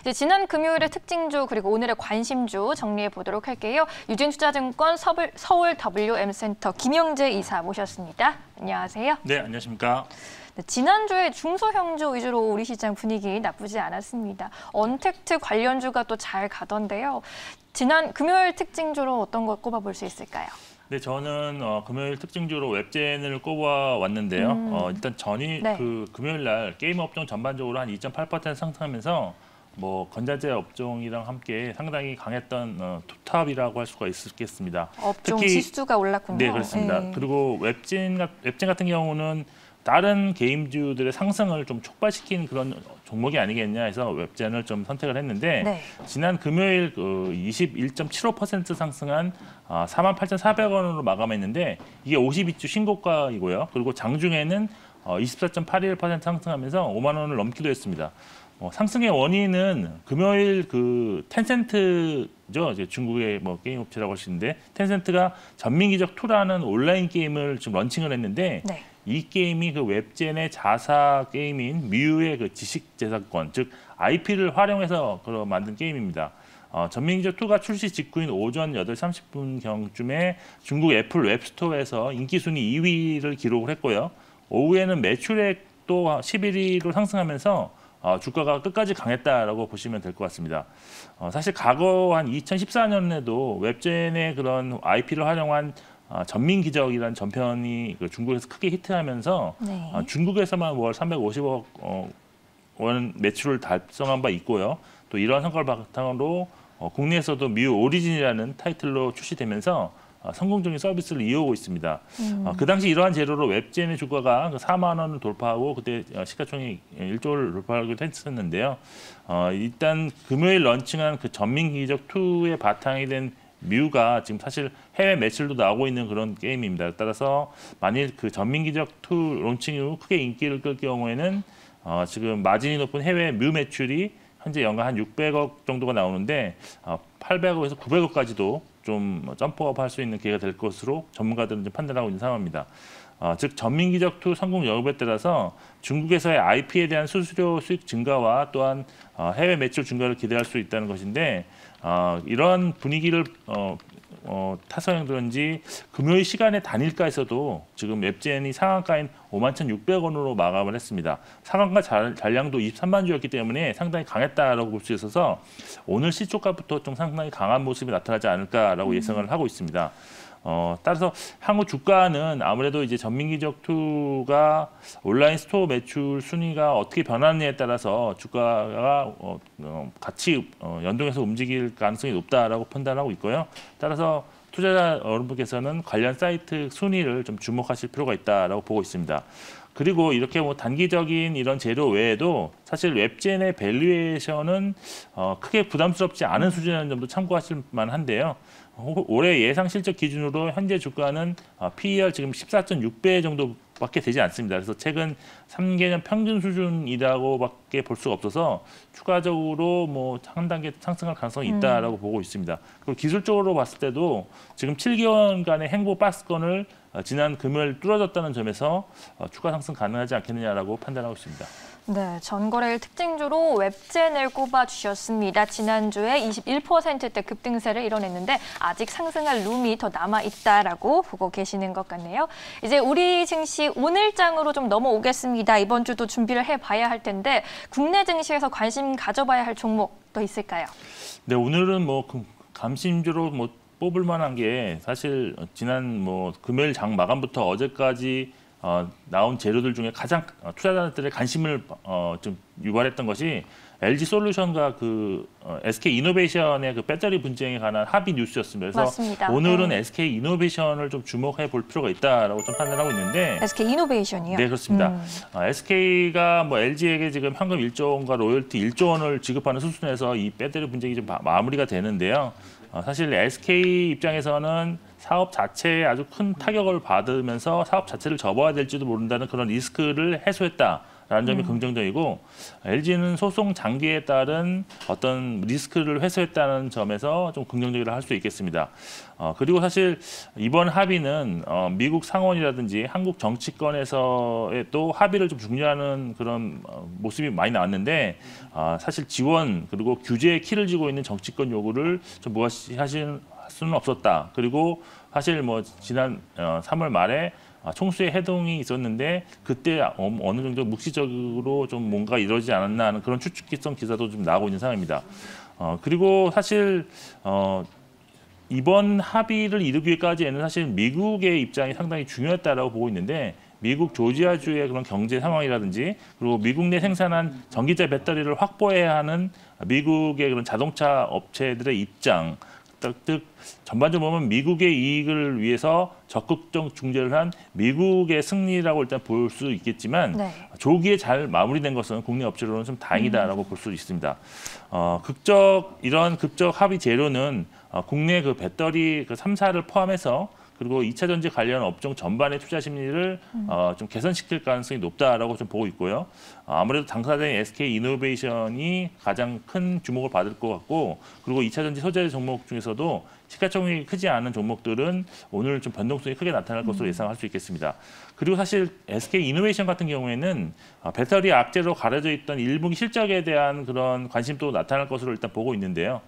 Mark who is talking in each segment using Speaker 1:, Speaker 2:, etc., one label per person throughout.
Speaker 1: 네, 지난 금요일의 특징주 그리고 오늘의 관심주 정리해 보도록 할게요. 유진투자증권 서울 WM센터 김영재 이사 모셨습니다. 안녕하세요.
Speaker 2: 네, 안녕하십니까.
Speaker 1: 네, 지난주에 중소형주 위주로 우리 시장 분위기 나쁘지 않았습니다. 언택트 관련주가 또 잘 가던데요. 지난 금요일 특징주로 어떤 걸 꼽아볼 수 있을까요?
Speaker 2: 네, 저는 금요일 특징주로 웹젠을 꼽아왔는데요. 일단 그 금요일 날 게임 업종 전반적으로 한 2.8% 상승하면서 뭐 건자재 업종이랑 함께 상당히 강했던 투탑이라고 할 수가 있겠습니다.
Speaker 1: 업종
Speaker 2: 특히,
Speaker 1: 지수가 올랐군요.
Speaker 2: 네, 그렇습니다.
Speaker 1: 네.
Speaker 2: 그리고 웹젠 같은 경우는 다른 게임주들의 상승을 좀 촉발시킨 그런 종목이 아니겠냐 해서 웹젠을 좀 선택을 했는데
Speaker 1: 네.
Speaker 2: 지난 금요일 21.75% 상승한 48,400원으로 마감했는데 이게 52주 신고가이고요. 그리고 장중에는 24.81% 상승하면서 5만 원을 넘기도 했습니다. 상승의 원인은 금요일 그 텐센트죠, 이제 중국의 뭐 게임 업체라고 할 수 있는데 텐센트가 전민기적 2라는 온라인 게임을 지금 런칭을 했는데
Speaker 1: 네.
Speaker 2: 이 게임이 그 웹젠의 자사 게임인 뮤의 그 지식재산권, 즉 IP를 활용해서 만든 게임입니다. 전민기적 2가 출시 직후인 오전 8시 30분경쯤에 중국 애플 웹스토어에서 인기 순위 2위를 기록을 했고요. 오후에는 매출액도 11위로 상승하면서 주가가 끝까지 강했다라고 보시면 될 것 같습니다. 사실 과거 한 2014년에도 웹젠의 그런 IP를 활용한 전민기적이라는 전편이 중국에서 크게 히트하면서
Speaker 1: 네.
Speaker 2: 중국에서만 월 350억 원 매출을 달성한 바 있고요. 또 이러한 성과를 바탕으로 국내에서도 뮤 오리진이라는 타이틀로 출시되면서 성공적인 서비스를 이어오고 있습니다. 그 당시 이러한 재료로 웹젠의 주가가 4만 원을 돌파하고 그때 시가총액 1조를 돌파하기도 했었는데요. 일단 금요일 런칭한 그 전민기적 2의 바탕이 된 뮤가 지금 사실 해외 매출도 나오고 있는 그런 게임입니다. 따라서 만일 그 전민기적 2 론칭 이후 크게 인기를 끌 경우에는 지금 마진이 높은 해외 뮤 매출이 현재 연간 한 600억 정도가 나오는데 800억에서 900억까지도 좀 점프업 할 수 있는 기회가 될 것으로 전문가들은 좀 판단하고 있는 상황입니다. 즉 전민기적 2 성공 여부에 따라서 중국에서의 IP에 대한 수수료 수익 증가와 또한 해외 매출 증가를 기대할 수 있다는 것인데 이러한 분위기를 타서 그런지 금요일 시간의 단일가에서도 지금 웹젠이 상한가인 51,600원으로 마감을 했습니다. 상한가 잔량도 23만 주였기 때문에 상당히 강했다라고 볼 수 있어서 오늘 시초가부터 좀 상당히 강한 모습이 나타나지 않을까라고 예상을 하고 있습니다. 따라서 향후 주가는 아무래도 이제 전민기적 2가 온라인 스토어 매출 순위가 어떻게 변하느냐에 따라서 주가가 같이 연동해서 움직일 가능성이 높다라고 판단하고 있고요. 따라서 투자자 여러분께서는 관련 사이트 순위를 좀 주목하실 필요가 있다라고 보고 있습니다. 그리고 이렇게 뭐 단기적인 이런 재료 외에도 사실 웹젠의 밸류에이션은 크게 부담스럽지 않은 수준이라는 점도 참고하실 만한데요. 올해 예상 실적 기준으로 현재 주가는 PER 지금 14.6배 정도밖에 되지 않습니다. 그래서 최근 3개년 평균 수준이라고밖에 볼 수가 없어서 추가적으로 뭐 한 단계 상승할 가능성이 있다라고 보고 있습니다. 그리고 기술적으로 봤을 때도 지금 7개월간의 행보 박스권을 지난 금요일 뚫어졌다는 점에서 추가 상승 가능하지 않겠느냐라고 판단하고 있습니다.
Speaker 1: 네, 전거래일 특징주로 웹젠을 꼽아주셨습니다. 지난주에 21%대 급등세를 이뤄냈는데 아직 상승할 룸이 더 남아있다라고 보고 계시는 것 같네요. 이제 우리 증시 오늘장으로 좀 넘어오겠습니다. 이번 주도 준비를 해봐야 할 텐데 국내 증시에서 관심 가져봐야 할 종목 또 있을까요?
Speaker 2: 네, 오늘은 뭐 감심주로 뭐 뽑을 만한 게 사실 지난 뭐 금요일 장 마감부터 어제까지 나온 재료들 중에 가장 투자자들의 관심을 좀 유발했던 것이 LG솔루션과 그 SK이노베이션의 그 배터리 분쟁에 관한 합의 뉴스였습니다. 그래서
Speaker 1: 맞습니다.
Speaker 2: 오늘은
Speaker 1: 네.
Speaker 2: SK이노베이션을 좀 주목해 볼 필요가 있다라고 좀 판단하고 있는데
Speaker 1: SK이노베이션이요?
Speaker 2: 네, 그렇습니다. SK가 뭐 LG에게 지금 현금 1조 원과 로열티 1조 원을 지급하는 수순에서 이 배터리 분쟁이 좀 마무리가 되는데요. 사실 SK 입장에서는 사업 자체에 아주 큰 타격을 받으면서 사업 자체를 접어야 될지도 모른다는 그런 리스크를 해소했다. 있다라는 점이 긍정적이고 LG는 소송 장기에 따른 어떤 리스크를 회수했다는 점에서 좀 긍정적이라 할 수 있겠습니다. 그리고 사실 이번 합의는 미국 상원이라든지 한국 정치권에서의 또 합의를 좀 중요하는 그런 모습이 많이 나왔는데 사실 지원 그리고 규제의 키를 쥐고 있는 정치권 요구를 좀 무시하실 수는 없었다. 그리고 사실 뭐 지난 3월 말에 총수의 해동이 있었는데 그때 어느 정도 묵시적으로 좀 뭔가 이루어지지 않았나 하는 그런 추측성 기사도 좀 나오고 있는 상황입니다. 그리고 사실 이번 합의를 이루기까지에는 사실 미국의 입장이 상당히 중요했다라고 보고 있는데 미국 조지아주의 그런 경제 상황이라든지 그리고 미국 내 생산한 전기차 배터리를 확보해야 하는 미국의 그런 자동차 업체들의 입장 즉 전반적으로 보면 미국의 이익을 위해서 적극적 중재를 한 미국의 승리라고 일단 볼 수 있겠지만
Speaker 1: 네.
Speaker 2: 조기에 잘 마무리된 것은 국내 업체로는 좀 다행이다라고 볼 수 있습니다. 이런 급적 합의 재료는 국내 그 배터리 그 3사를 포함해서 그리고 2차 전지 관련 업종 전반의 투자 심리를 좀 개선시킬 가능성이 높다라고 좀 보고 있고요. 아무래도 당사자인 SK 이노베이션이 가장 큰 주목을 받을 것 같고 그리고 2차 전지 소재 종목 중에서도 시가총액이 크지 않은 종목들은 오늘 좀 변동성이 크게 나타날 것으로 예상할 수 있겠습니다. 그리고 사실 SK 이노베이션 같은 경우에는 배터리 악재로 가려져 있던 1분기 실적에 대한 그런 관심도 나타날 것으로 일단 보고 있는데요.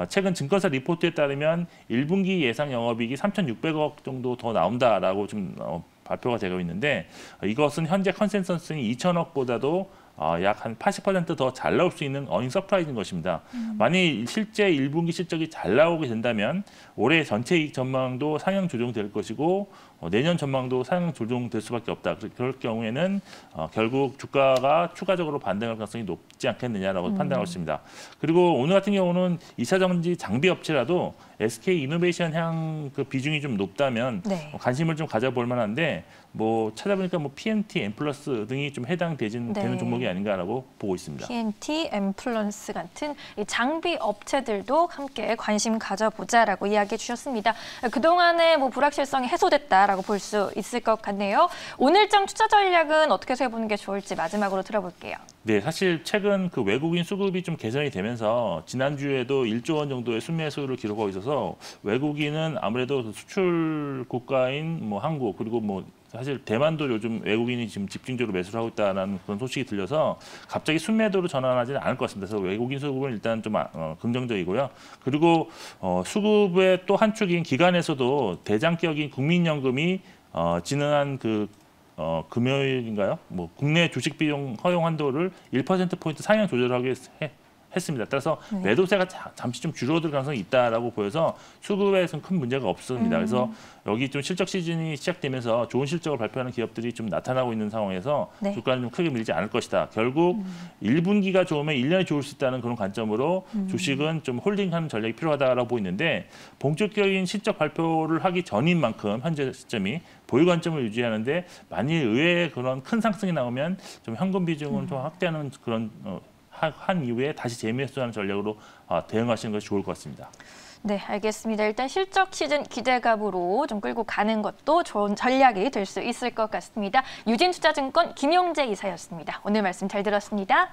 Speaker 2: 최근 증권사 리포트에 따르면 1분기 예상 영업이익이 3,600억 정도 더 나온다라고 좀 발표가 되고 있는데 이것은 현재 컨센서스인 2,000억보다도 약 한 80% 더 잘 나올 수 있는 어닝 서프라이즈인 것입니다. 만일 실제 1분기 실적이 잘 나오게 된다면 올해 전체 이익 전망도 상향 조정될 것이고 내년 전망도 상향 조정될 수밖에 없다. 그럴 경우에는 결국 주가가 추가적으로 반등할 가능성이 높지 않겠느냐라고 판단하고 있습니다. 그리고 오늘 같은 경우는 2차 전지 장비 업체라도 SK 이노베이션 향 그 비중이 좀 높다면
Speaker 1: 네.
Speaker 2: 관심을 좀 가져볼 만한데 뭐 찾아보니까 뭐 PNT, 엠플러스 등이 좀 해당되는
Speaker 1: 네.
Speaker 2: 종목이 아닌가라고 보고 있습니다.
Speaker 1: PNT, 엠플런스 같은 이 장비 업체들도 함께 관심 가져보자라고 이야기해 주셨습니다. 그동안의 뭐 불확실성이 해소됐다라고 볼 수 있을 것 같네요. 오늘장 투자 전략은 어떻게 해보는 게 좋을지 마지막으로 들어볼게요.
Speaker 2: 네, 사실 최근 그 외국인 수급이 좀 개선이 되면서 지난주에도 1조 원 정도의 순매수를 기록하고 있어서 외국인은 아무래도 수출 국가인 뭐 한국 그리고 뭐 사실 대만도 요즘 외국인이 지금 집중적으로 매수를 하고 있다는 그런 소식이 들려서 갑자기 순매도로 전환하지는 않을 것 같습니다. 그래서 외국인 수급은 일단 좀 긍정적이고요. 그리고 수급의 또 한 축인 기관에서도 대장격인 국민연금이 지난 금요일인가요? 뭐 국내 주식 비용 허용 한도를 1%포인트 상향 조절하게 했습니다. 따라서 매도세가 잠시 좀 줄어들 가능성이 있다라고 보여서 수급에서는 큰 문제가 없습니다. 그래서 여기 좀 실적 시즌이 시작되면서 좋은 실적을 발표하는 기업들이 좀 나타나고 있는 상황에서
Speaker 1: 네.
Speaker 2: 주가는 좀 크게 밀리지 않을 것이다. 결국 1분기가 좋으면 1년이 좋을 수 있다는 그런 관점으로 주식은 좀 홀딩하는 전략이 필요하다라고 보이는데 본격적인 실적 발표를 하기 전인 만큼 현재 시점이 보유 관점을 유지하는데 만일 의외의 그런 큰 상승이 나오면 좀 현금 비중을 좀 확대하는 그런 한 이후에 다시 재매수하는 전략으로 대응하시는 것이 좋을 것 같습니다.
Speaker 1: 네, 알겠습니다. 일단 실적 시즌 기대감으로 좀 끌고 가는 것도 좋은 전략이 될 수 있을 것 같습니다. 유진투자증권 김용재 이사였습니다. 오늘 말씀 잘 들었습니다.